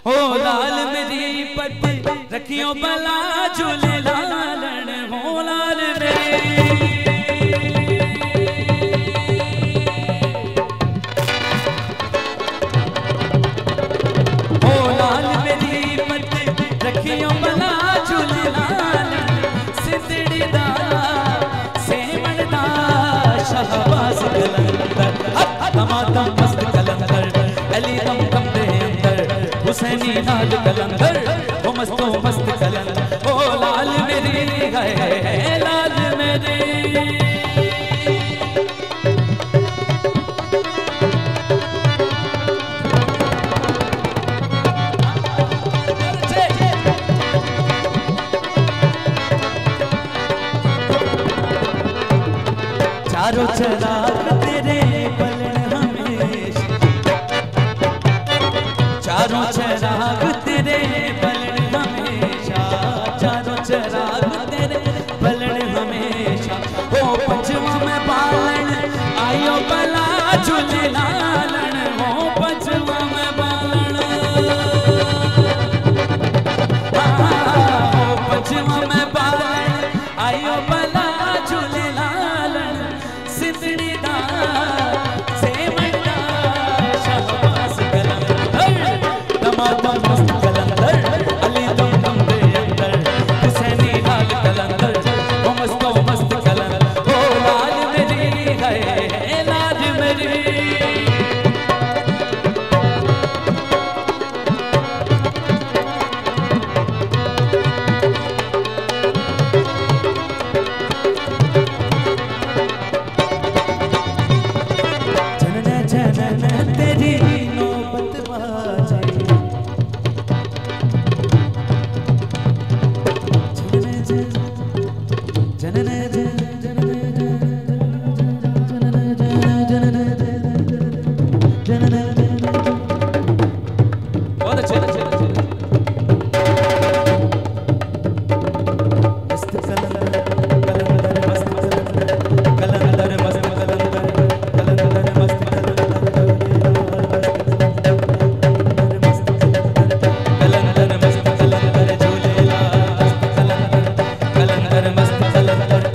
ओ लाल मेरी पत रखियो बला झूले लालन हो लाल मेरी। ओ लाल मेरी पत रखियो बला झूले लालन सिंधड़ी दा सेवण दा शहबाज कलंदर तमातम मस्त कलंदर अली दम कमरे अंदर हुसैनी नाल कलंदर ओ मस्तो मस्त कलंदर। ओ लाल मेरी है लाल मेरी। चारों चराग तेरे बलन हमेशा, चारों चराग तेरे बलन हमेशा, चारों चराग तेरे बलन हमेशा। ओ पंचवा में बालन आयो बला झूले लालन हो पंचवा में बालन। ओ पंचवा में बालन आयो बला झूले लालन सिंधड़ी दा सेवण दा शहबाज कलंदर तमातम मस्त कलंदर अली दम कमरे अंदर हुसैनी लाल कलंदर ओ मस्तो मस्त कलंदर। ओ लाल मेरी है लाल मेरी। जनन तेरी नौबत बाजे जनन बहुत अच्छे मस्त कलंदर कलंदर मस्त कलंदर मस्त कलंदर कलंदर मस्त कलंदर मस्त कलंदर कलंदर मस्त कलंदर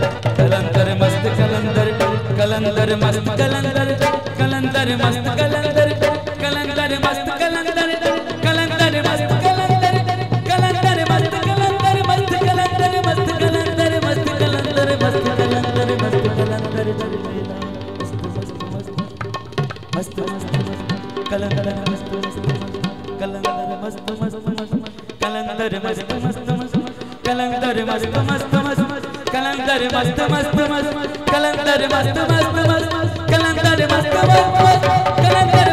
कलंदर मस्त कलंदर कलंदर मस्त कलंदर कलंदर मस्त कलंदर मस्त कलंदर मस्त कलंदर मस्त कलंदर मस्त कलंदर मस्त कलंदर मस्त मस्त कलंदर मस्त मस्त कलंदर मस्त मस्त कलंदर मस्त मस्त कलंदर मस्त मस्त कलंदर मस्त मस्त कलंदर मस्त मस्त कलंदर मस्त मस्त कलंदर मस्त मस्त कलंदर